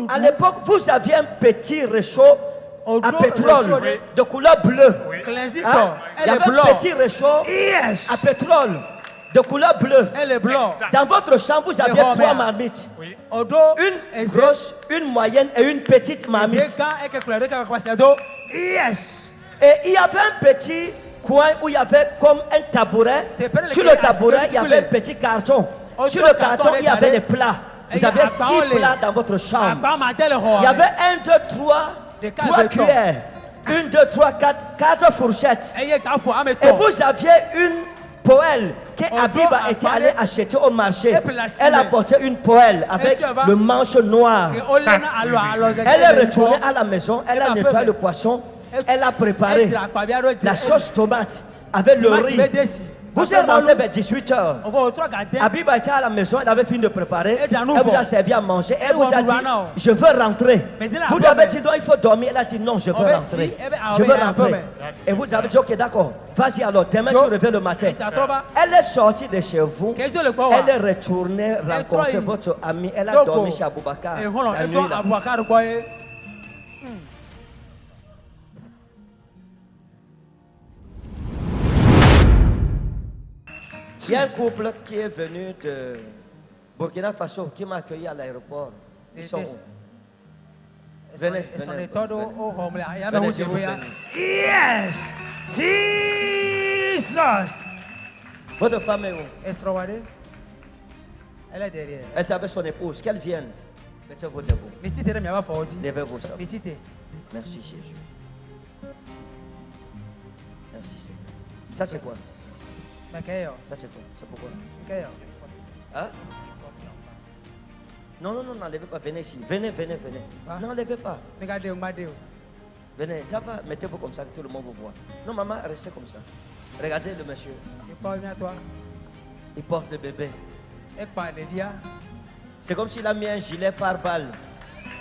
À l'époque, vous aviez un petit réchaud à pétrole de couleur bleue. Hein? Il y avait un petit réchaud à pétrole de couleur bleue. Dans votre chambre, vous aviez 3 marmites. Une grosse, une moyenne et une petite marmite. Et il y avait un petit coin où il y avait comme un tabouret. Sur le tabouret, il y avait un petit carton. Sur le carton, il y avait des plats. Vous avez 6 plats dans votre chambre. Il y avait 1, 2, 3 cuillères. 1, 2, 3, 4 fourchettes. Et vous aviez une poêle que Abiba était allée acheter au marché. Elle a porté une poêle avec le manche noir. Elle est retournée à la maison. Elle a nettoyé le poisson. Elle a préparé la sauce tomate avec le riz. Vous êtes rentré vers 18h. Abiba était à la maison, elle avait fini de préparer. Elle vous a servi à manger. Elle vous a dit, je veux rentrer. Vous lui avez dit, non, il faut dormir. Elle a dit, non, je veux rentrer. Je veux rentrer. Et vous avez dit, ok, d'accord. Vas-y alors, demain tu reviens le matin. Elle est sortie de chez vous. Elle est retournée rencontrer votre ami. Elle a dormi chez Aboubakar la nuit là. Il y a un couple qui est venu de Burkina Faso qui m'a accueilli à l'aéroport. Ils sont où? Venez, venez. Venez, je vous bénis. Yes! Jesus! Votre femme est où? Elle est derrière. Elle est avec son épouse. Qu'elle vienne. Mettez-vous debout. Levez-vous ça. Merci Jésus. Merci Seigneur. Ça c'est quoi? Ça c'est quoi? C'est pourquoi? Hein? Non, non, non, n'enlevez pas. Venez ici. Venez, venez, venez. N'enlevez pas. Venez, ça va. Mettez-vous comme ça que tout le monde vous voit. Non, maman, restez comme ça. Regardez le monsieur. Il porte le bébé. C'est comme s'il a mis un gilet par balle.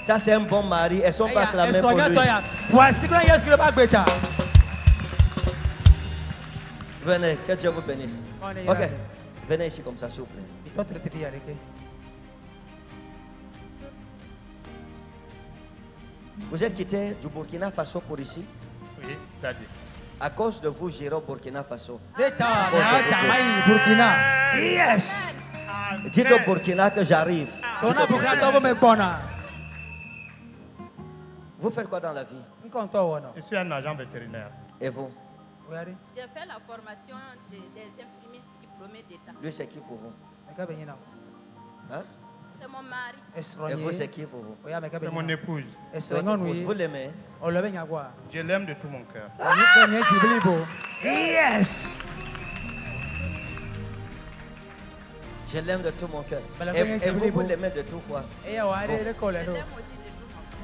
Ça, c'est un bon mari. Elles sont pas clamées pour lui. Venez, que Dieu vous bénisse. Ok, venez ici comme ça, s'il vous plaît. Vous êtes quitté du Burkina Faso pour ici? Oui, daddy. À cause de vous, j'irai au Burkina Faso. Yes! Dites au Burkina que j'arrive. Vous faites quoi dans la vie? Je suis un agent vétérinaire. Et vous? J'ai fait la formation des infirmiers diplômés d'État. Lui, c'est qui pour vous? Hein? C'est mon mari. Et vous, c'est qui pour vous? C'est mon épouse. Vous l'aimez? Je l'aime de tout mon cœur. Yes! Je l'aime de tout mon cœur. Et vous, vous l'aimez de tout quoi? Je l'aime aussi de tout mon cœur.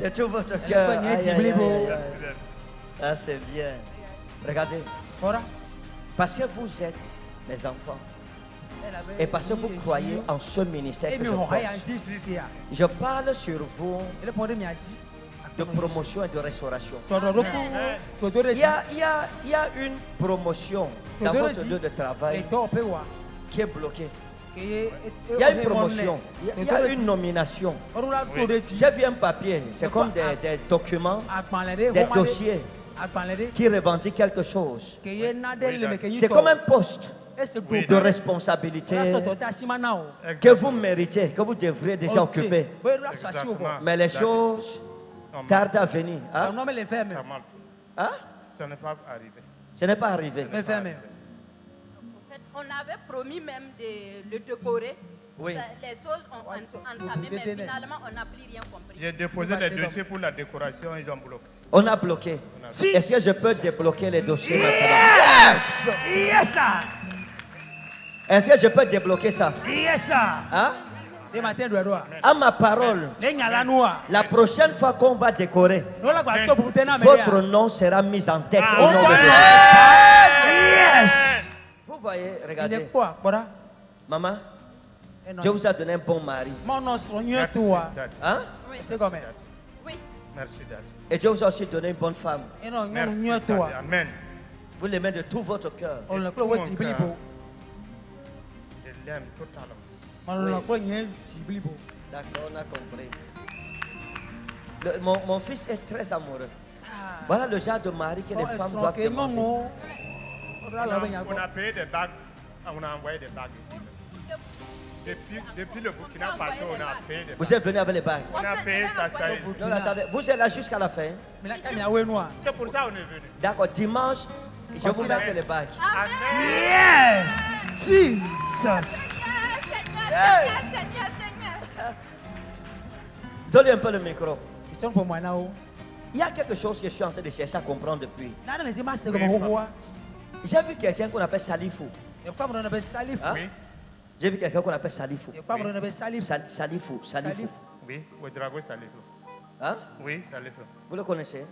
De tout votre cœur. Aïe, aïe, aïe, aïe. Ah, c'est bien. Regardez. Parce que vous êtes mes enfants. Et parce que vous croyez en ce ministère que je porte. Je parle sur vous de promotion et de restauration. Il y a une promotion dans votre lieu de travail qui est bloquée. Il y a une promotion, il y a une nomination. J'ai vu un papier, c'est comme des documents, des dossiers qui revendiquent quelque chose. C'est comme un poste de responsabilité que vous méritez, que vous devrez déjà occuper. Mais les choses tardent à venir. Hein? Hein? Ça n'est pas arrivé. Ce n'est pas arrivé. En fait, on avait promis même de le décorer. Oui. Les choses ont entamé, mais finalement, on n'a plus rien compris. J'ai déposé des dossiers pour la décoration, ils ont bloqué. On a bloqué. Est-ce que je peux débloquer les dossiers maintenant? Yes! Yes, sir! Est-ce que je peux débloquer ça? Yes, sir! Hein? À ma parole, la prochaine fois qu'on va décorer, votre nom sera mis en tête au nom de Dieu. Yes! Vous voyez, regardez. Maman, Dieu vous a donné un bon mari. Merci, Dad. Hein? Oui. Oui. Merci, Dad. Et Dieu vous a aussi donné une bonne femme. Merci, Dad. Amen. Vous l'aimez de tout votre cœur. Je l'aime totalement. D'accord, on a compris. Mon fils est très amoureux. Voilà le genre de mari que les femmes doivent demander. On a payé des bagues, on a envoyé des bagues ici. Depuis le Burkina Faso, on a payé des bagues. Vous êtes venu avec les bagues. On a payé ça. Non, attendez, vous êtes là jusqu'à la fin. C'est pour ça qu'on est venu. D'accord, dimanche, je vais vous mettre les bagues. Yes. Jesus. Donnez un peu le micro. Il y a quelque chose que je suis en train de chercher à comprendre depuis. J'ai vu quelqu'un qu'on appelle Salifou. Hein? J'ai vu quelqu'un qu'on appelle Salifou. Salifou. Oui, Ouedraogo Salifou. Hein? Oui, Salifou. Vous le connaissez?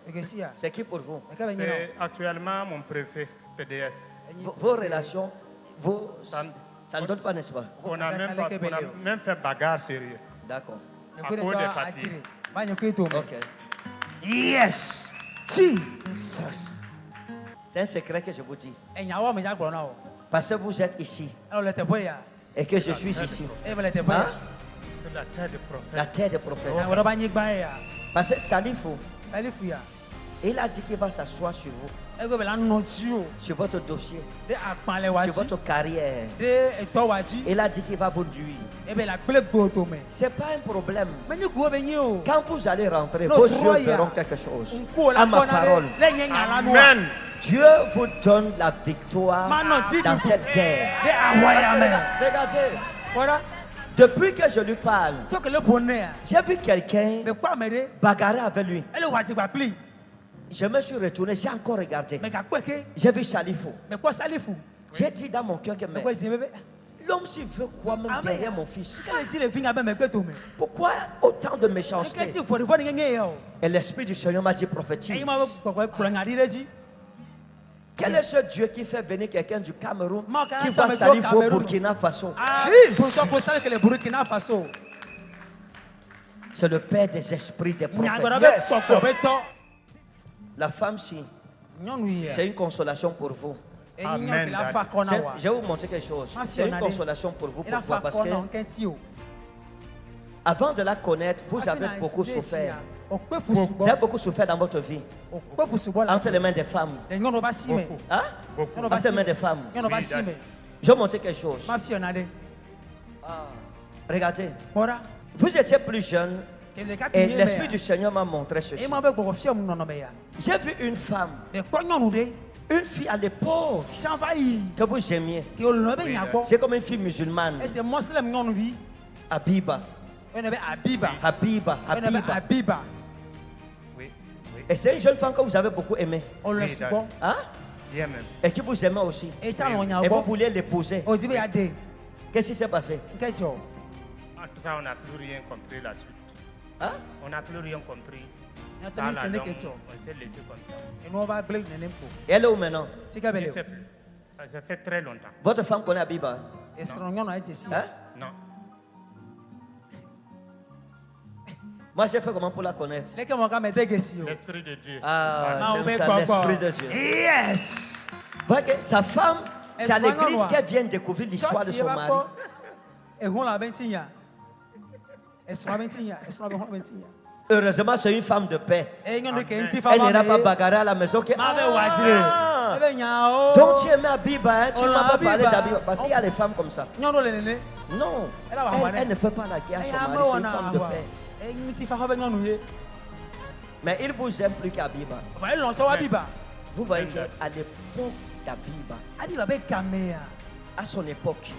C'est qui pour vous? C'est actuellement mon préfet PDS. Vos relations, ça ne donne pas, n'est-ce pas? On a même fait bagarre sérieux. D'accord. À cause des papiers. Ok. Yes. Jesus. C'est un secret que je vous dis. Parce que vous êtes ici et que je suis ici. Hein? C'est la terre de prophète. La terre des prophètes. Parce que Salifou, il a dit qu'il va s'asseoir sur vous, sur votre dossier, sur votre carrière. Il a dit qu'il va vous nuire. C'est pas un problème. Quand vous allez rentrer, vos yeux verront quelque chose. À ma parole. Amen. Dieu vous donne la victoire dans cette guerre. Regardez. Depuis que je lui parle, j'ai vu quelqu'un bagarrer avec lui. Je me suis retourné, j'ai encore regardé. J'ai vu Salifou. J'ai dit dans mon cœur que l'homme s'il veut quoi même derrière mon fils. Pourquoi autant de méchanceté? Et l'Esprit du Seigneur m'a dit prophétise. Quel est ce Dieu qui fait venir quelqu'un du Cameroun qui va Salifou au Burkina Faso? C'est le Père des esprits des prophètes. La femme-ci, c'est une consolation pour vous. Amen. Je vais vous montrer quelque chose. C'est une consolation pour vous. Pourquoi? Parce que avant de la connaître, vous avez beaucoup souffert. Vous avez beaucoup souffert dans votre vie. Entre les mains des femmes. Hein? Entre les mains des femmes. Je vais vous montrer quelque chose. Regardez. Vous étiez plus jeune. Et l'Esprit du Seigneur m'a montré ceci. J'ai vu une femme. Une fille à l'époque que vous aimiez. C'est comme une fille musulmane. Habiba. Et c'est une jeune femme que vous avez beaucoup aimée. Hein? Et qui vous aimait aussi. Et vous vouliez l'épouser. Qu'est-ce qui s'est passé? En tout cas, on n'a plus rien compris la suite. Hein? On n'a plus rien compris. On s'est laissé comme ça. Et elle est où maintenant? Je ne sais plus. Ça fait très longtemps. Votre femme connaît Habiba? Hein? Non. Moi, j'ai fait comment pour la connaître? L'Esprit de Dieu. Ah, j'aime ça, l'Esprit de Dieu. Yes. Voyez que sa femme, c'est à l'église qu'elle vient découvrir l'histoire de son mari. Heureusement, c'est une femme de paix. Elle n'ira pas bagarrer à la maison. Donc, tu aimais Habiba, hein? Tu ne m'as pas parlé d'Habiba. Parce qu'il y a les femmes comme ça. Non, elle ne fait pas la guerre à son mari. C'est une femme de paix. Mais il vous aime plus qu'Habiba. Vous voyez qu'à l'époque d'Habiba, à son époque,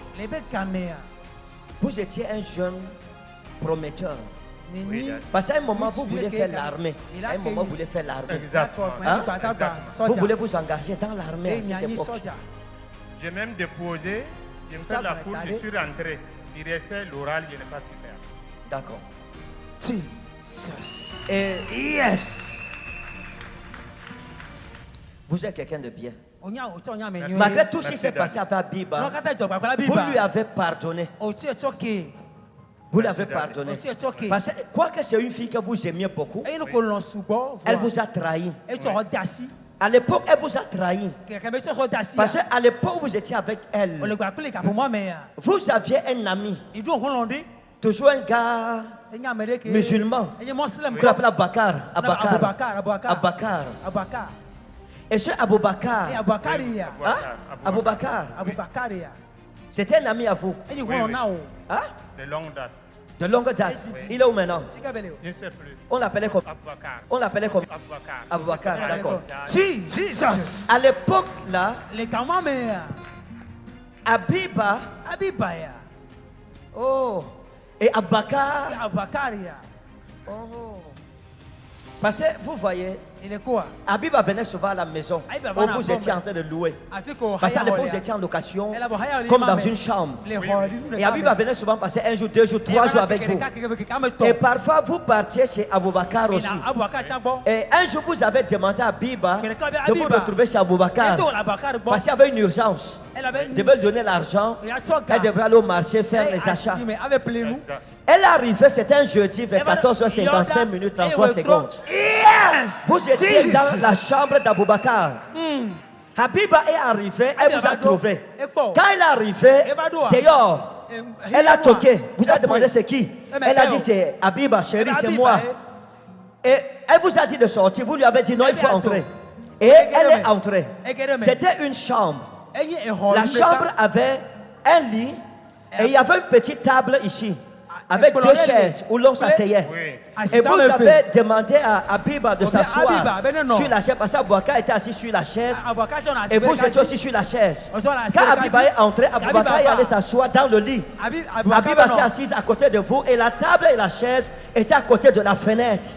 vous étiez un jeune prometteur. Parce qu'à un moment, vous voulez faire l'armée. À un moment, vous voulez faire l'armée. Exactement. Hein? Vous voulez vous engager dans l'armée à cette époque. J'ai même déposé, j'ai fait la course, je suis rentré. Il restait l'oral, je n'ai pas pu faire. D'accord. Jesus. Et Yes. vous êtes quelqu'un de bien. Malgré tout ce qui s'est passé avec Habiba, vous lui avez pardonné. Vous l'avez pardonné. Parce que, quoique c'est une fille que vous aimiez beaucoup, elle vous a trahi. À l'époque, elle vous a trahi. Parce qu'à l'époque, vous étiez avec elle. Vous aviez un ami. Toujours un gars musulman, qu'on appelle Abakar. Et ce Aboubakar, Aboubakar, c'était un ami à vous. Hein? De longue date. De longue date. Il est où maintenant? Je ne sais plus. On l'appelait comme Aboubakar, d'accord. Jesus. À l'époque là, Les Kamamea. Abiba, Abibaya. oh, et Abakar, Abakaria. oh. Parce que vous voyez, Il est quoi? Abiba venait souvent à la maison Abiba où venait vous à étiez en train de louer. Afiko Parce qu'à l'époque, vous étiez en location, comme dans une chambre. Et Abiba venait souvent passer un jour, 2 jours, 3 jours avec vous. Et parfois, vous partiez chez Aboubakar aussi. Et un jour, vous avez demandé à Abiba de vous retrouver chez Aboubakar. Parce qu'il y avait une urgence. Il devait lui donner l'argent. Elle devrait aller au marché faire les achats. Elle est arrivée, c'était un jeudi vers 14h55 minutes 33 secondes. Yes! Vous étiez dans la chambre d'Aboubakar. Habiba est arrivée, elle vous a trouvé. Quand elle est arrivée, dehors, elle a toqué. Vous avez demandé c'est qui? Elle a dit c'est Habiba, chérie, c'est moi. Et elle vous a dit de sortir. Vous lui avez dit non, il faut entrer. Et elle est entrée. C'était une chambre. La chambre avait un lit et il y avait une petite table ici, avec 2 chaises où l'on s'asseyait. Et vous avez demandé à Abiba de s'asseoir sur la chaise, parce qu'Abouaka était assis sur la chaise et vous étiez aussi sur la chaise. Quand Abiba est entré, Abouaka est allé s'asseoir dans le lit. Abiba s'est assise à côté de vous et la table et la chaise étaient à côté de la fenêtre.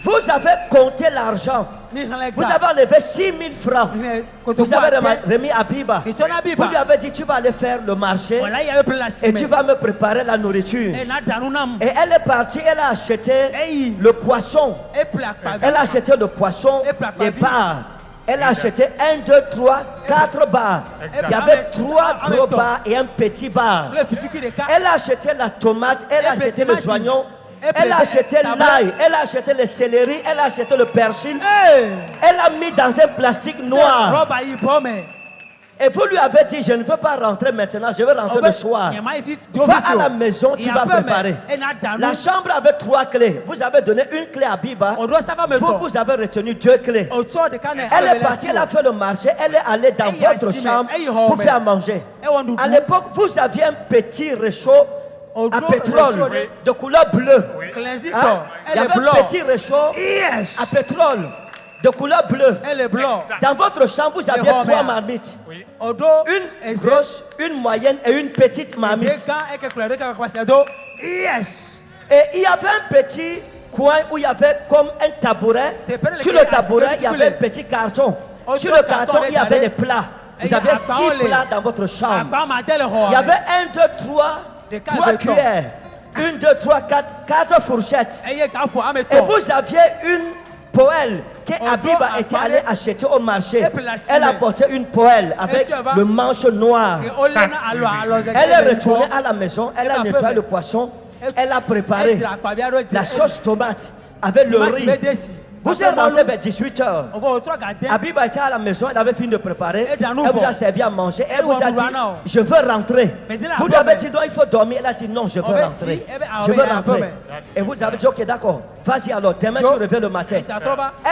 Vous avez compté l'argent. Vous avez enlevé 6 000 francs. Vous avez remis à Abiba. Vous lui avez dit tu vas aller faire le marché et tu vas me préparer la nourriture. Et elle est partie, elle a acheté le poisson. Elle a acheté le poisson, les barres. Elle a acheté 1, 2, 3, 4 barres. Il y avait 3 gros barres et un petit bar. Elle a acheté la tomate, elle a acheté les oignons. Elle a acheté l'ail, elle a acheté le céleri, elle a acheté le persil. Elle a mis dans un plastique noir. Et vous lui avez dit, je ne veux pas rentrer maintenant, je veux rentrer le soir. Va à la maison, tu vas préparer. La chambre avait 3 clés. Vous avez donné une clé à Biba. Vous avez retenu 2 clés. Elle est partie, elle a fait le marché, elle est allée dans votre chambre pour faire manger. À l'époque, vous aviez un petit réchaud à pétrole de couleur bleue. Hein? Il y avait un petit réchaud à pétrole de couleur bleue. Dans votre chambre, vous aviez 3 marmites. Une grosse, une moyenne et une petite marmite. Et il y avait un petit coin où il y avait comme un tabouret. Sur le tabouret, il y avait un petit carton. Sur le carton, il y avait des plats. Vous avez 6 plats dans votre chambre. Il y avait 1, 2, 3 cuillères. 1, 2, 3, 4 fourchettes. Et vous aviez une poêle que Abiba était allée acheter au marché. Elle a porté une poêle avec le manche noir. Elle est retournée à la maison. Elle a nettoyé le poisson. Elle a préparé la sauce tomate avec le riz. Vous êtes rentré vers 18h. Abiba était à la maison, elle avait fini de préparer. Elle vous a servi à manger. Elle vous a dit, je veux rentrer. Vous lui avez dit, non, il faut dormir. Elle a dit, non, je veux rentrer. Je veux rentrer. Et vous avez dit, ok, d'accord. Vas-y alors, demain tu reviens le matin.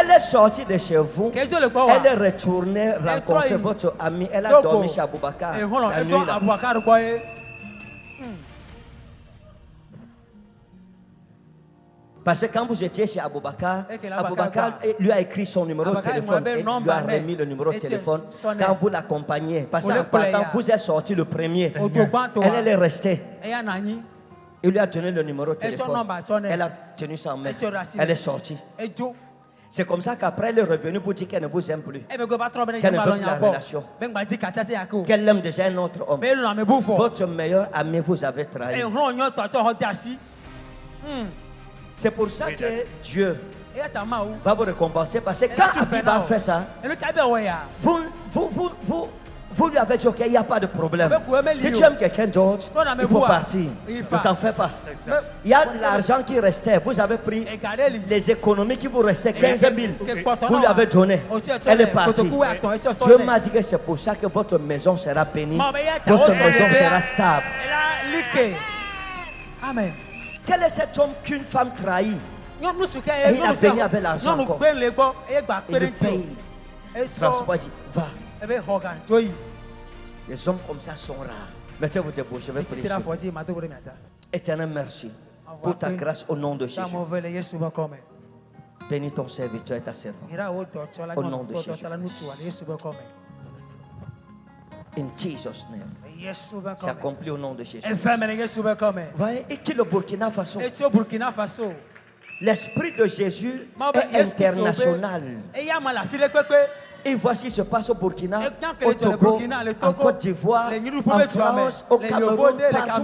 Elle est sortie de chez vous. Elle est retournée rencontrer votre ami. Elle a dormi chez Aboubakar la nuit là. Parce que quand vous étiez chez Aboubakar, Aboubakar lui a écrit son numéro de téléphone et lui a remis le numéro de téléphone quand vous l'accompagnez. Parce qu'en partant, vous êtes sorti le premier. Elle est restée. Il lui a donné le numéro de téléphone. Elle a tenu ça en main. Elle est sortie. C'est comme ça qu'après elle est revenue pour dire qu'elle ne vous aime plus. Qu'elle ne veut plus la relation. Qu'elle aime déjà un autre homme. Votre meilleur ami vous avait trahi. C'est pour ça que Dieu va vous récompenser. Parce que quand Abiba a fait ça, vous lui avez dit, ok, il n'y a pas de problème. Si tu aimes quelqu'un d'autre, il faut partir. Ne t'en fais pas. Il y a l'argent qui restait. Vous avez pris les économies qui vous restaient, 15 000. Vous lui avez donné. Elle est partie. Dieu m'a dit que c'est pour ça que votre maison sera bénie. Votre maison sera stable. Okay. Amen. Quel est cet homme qu'une femme trahit? Et il a béni avec l'argent encore. Il le paye. Transport dit, va. Les hommes comme ça sont rares. Mettez-vous debout, je vais prier. Éternel, merci pour ta grâce au nom de Jésus. Bénis ton serviteur et ta servante. Au nom de Jésus. In Jesus' name. C'est accompli au nom de Jésus. Voyez, et qui le Burkina Faso? L'esprit de Jésus est international. Et voici ce qui se passe au Burkina, au Togo, en Côte d'Ivoire, en France, au Cameroun, partout.